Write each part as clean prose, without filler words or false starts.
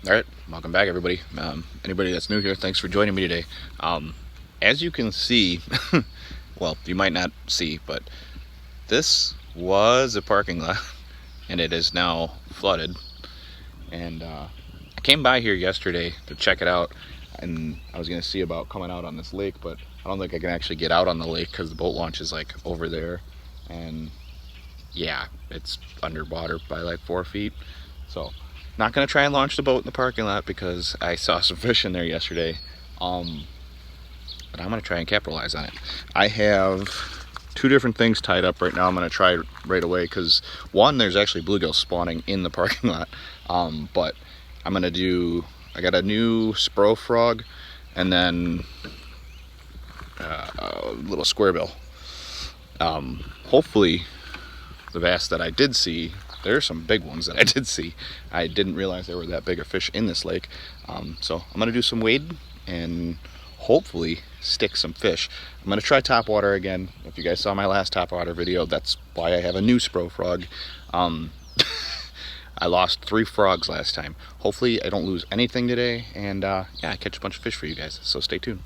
All right, welcome back, everybody. Anybody that's new here, thanks for joining me today. As you can see, well, you might not see, but this was a parking lot, and it is now flooded. And I came by here yesterday to check it out, and I was going to see about coming out on this lake, but I don't think I can actually get out on the lake because the boat launch is like over there, and yeah, it's underwater by like 4 feet. So not gonna try and launch the boat in the parking lot because I saw some fish in there yesterday. Um, but I'm gonna try and capitalize on it. I have two different things tied up right now. I'm gonna try right away because one, there's actually bluegill spawning in the parking lot. But I'm gonna do. I got a new Spro frog, and then a little squarebill. Hopefully, the bass that I did see, there are some big ones that I did see. I didn't realize there were that big of fish in this lake. So I'm gonna do some wading and hopefully stick some fish. I'm gonna try topwater again. If you guys saw my last topwater video, that's why I have a new Spro frog. I lost 3 frogs last time. Hopefully I don't lose anything today, and yeah, I catch a bunch of fish for you guys, so stay tuned.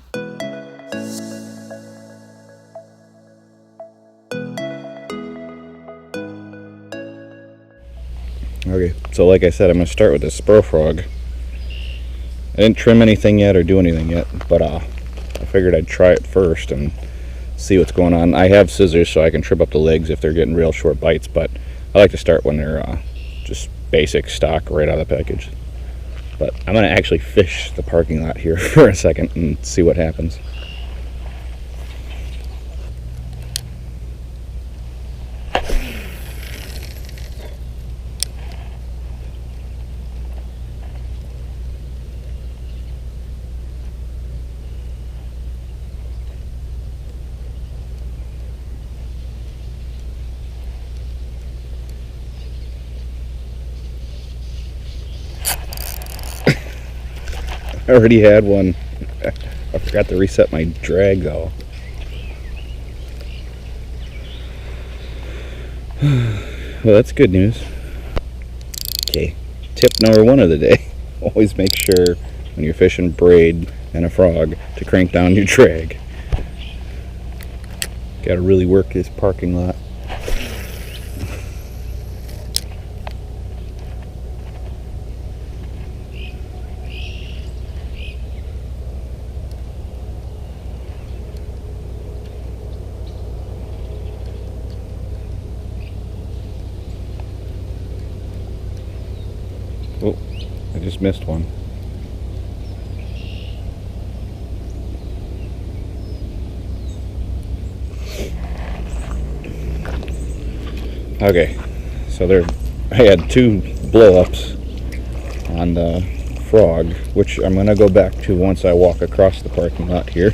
Okay, so like I said, I'm going to start with this Spro frog. I didn't trim anything yet or do anything yet, but I figured I'd try it first and see what's going on. I have scissors so I can trim up the legs if they're getting real short bites, but I like to start when they're just basic stock right out of the package. But I'm going to actually fish the parking lot here for a second and see what happens. I already had one. I forgot to reset my drag though. Well, that's good news. Okay, tip number 1 of the day. Always make sure when you're fishing braid and a frog to crank down your drag. Gotta really work this parking lot. Oh, I just missed one. Okay, so I had 2 blow-ups on the frog, which I'm going to go back to once I walk across the parking lot here.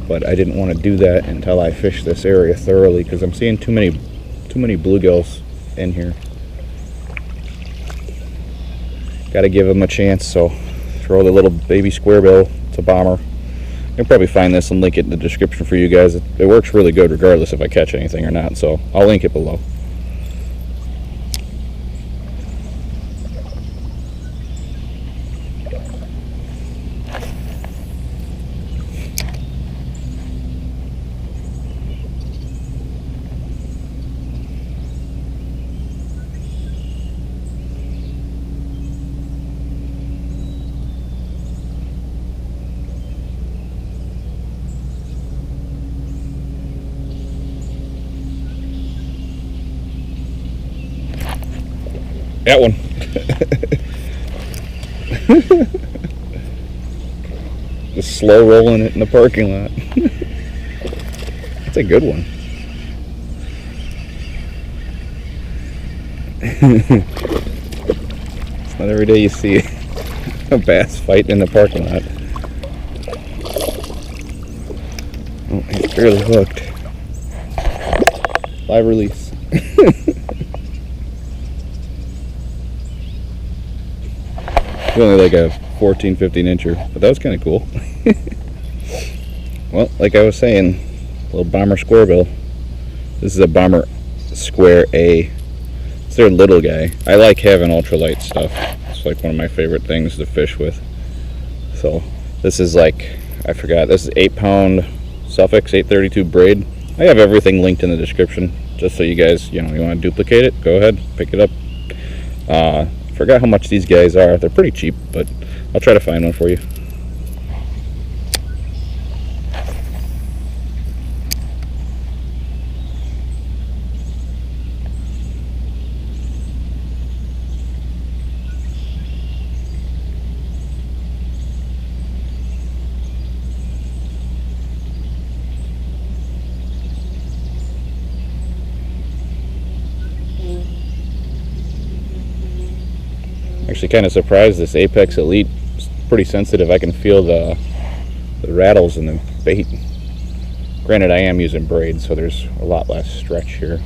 But I didn't want to do that until I fish this area thoroughly because I'm seeing too many bluegills in here. Got to give them a chance, so throw the little baby squarebill. It's a bomber. You'll probably find this and link it in the description for you guys. It works really good regardless if I catch anything or not, so I'll link it below. That one. Just slow rolling it in the parking lot. That's a good one. It's not every day you see a bass fight in the parking lot. Oh, he's barely hooked. Live release. Only like a 14-15 incher, but that was kind of cool. Well, like I was saying, little bomber squarebill. This is a bomber square A. It's their little guy. I like having ultralight stuff, It's like one of my favorite things to fish with. So this is like, I forgot, this is 8-pound Sufix 832 braid. I have everything linked in the description, just so you guys, you want to duplicate it, go ahead, pick it up. Forgot how much these guys are. They're pretty cheap, but I'll try to find one for you. Actually kind of surprised this Apex Elite is pretty sensitive. I can feel the rattles in the bait. Granted, I am using braid, so there's a lot less stretch here.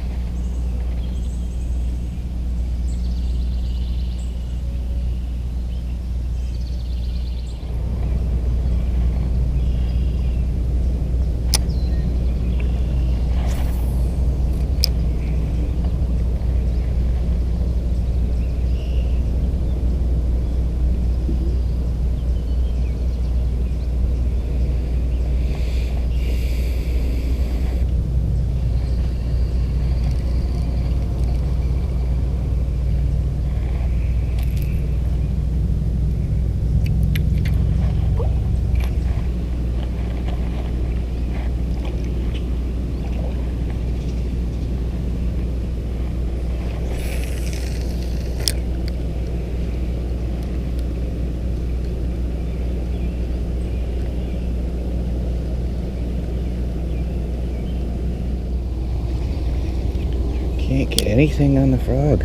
Can't get anything on the frog.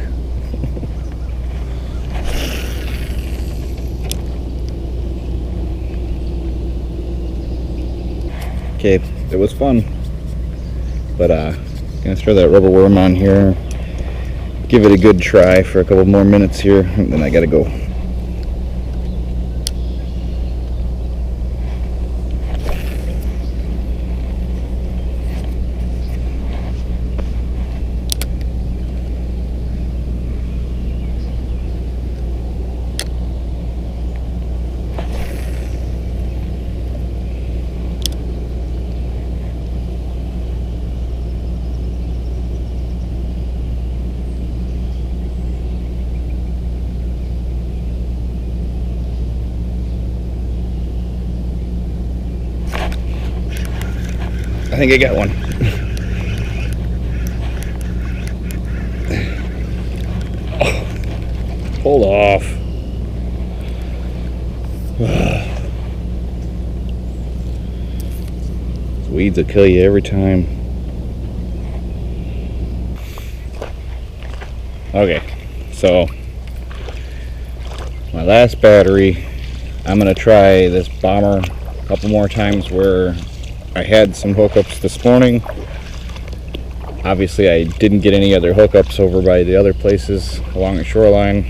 Okay, it was fun, but gonna throw that rubber worm on here, give it a good try for a couple more minutes here, and then I gotta go. I think I got one. Oh, hold off. These weeds will kill you every time. Okay, so my last battery, I'm gonna try this Bomber a couple more times where I had some hookups this morning. Obviously I didn't get any other hookups over by the other places along the shoreline,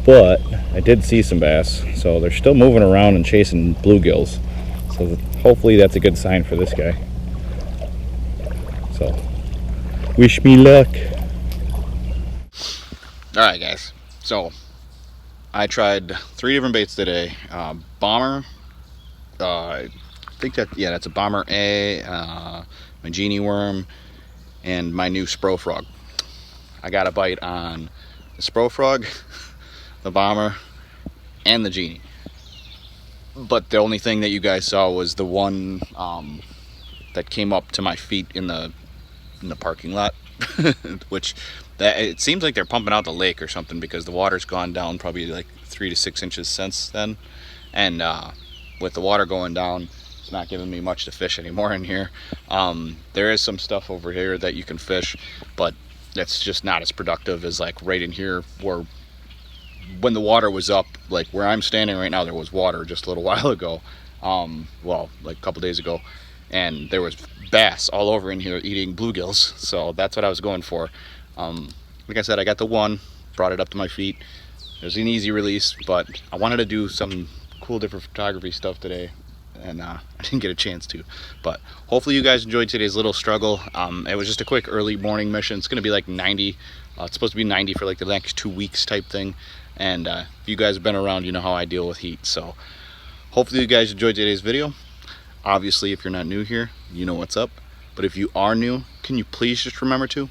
but I did see some bass, so they're still moving around and chasing bluegills, so hopefully that's a good sign for this guy. So wish me luck. Alright guys, so I tried 3 different baits today. Bomber, I think that's a Bomber A, my Genie worm, and my new Spro Frog. I got a bite on the Spro Frog, the Bomber, and the Genie. But the only thing that you guys saw was the one that came up to my feet in the parking lot, which it seems like they're pumping out the lake or something, because the water's gone down probably like 3 to 6 inches since then, and with the water going down, it's not giving me much to fish anymore in here. There is some stuff over here that you can fish, but that's just not as productive as like right in here, where when the water was up, like where I'm standing right now, there was water just a little while ago, well, like a couple days ago, and there was bass all over in here eating bluegills, so that's what I was going for. Like I said, I got the one, brought it up to my feet. It was an easy release, but I wanted to do some cool different photography stuff today, and I didn't get a chance to. But hopefully you guys enjoyed today's little struggle. It was just a quick early morning mission. It's going to be like 90. It's supposed to be 90 for like the next 2 weeks type thing, And if you guys have been around, you know how I deal with heat. So hopefully you guys enjoyed today's video. Obviously, if you're not new here, you know what's up. But if you are new, can you please just remember to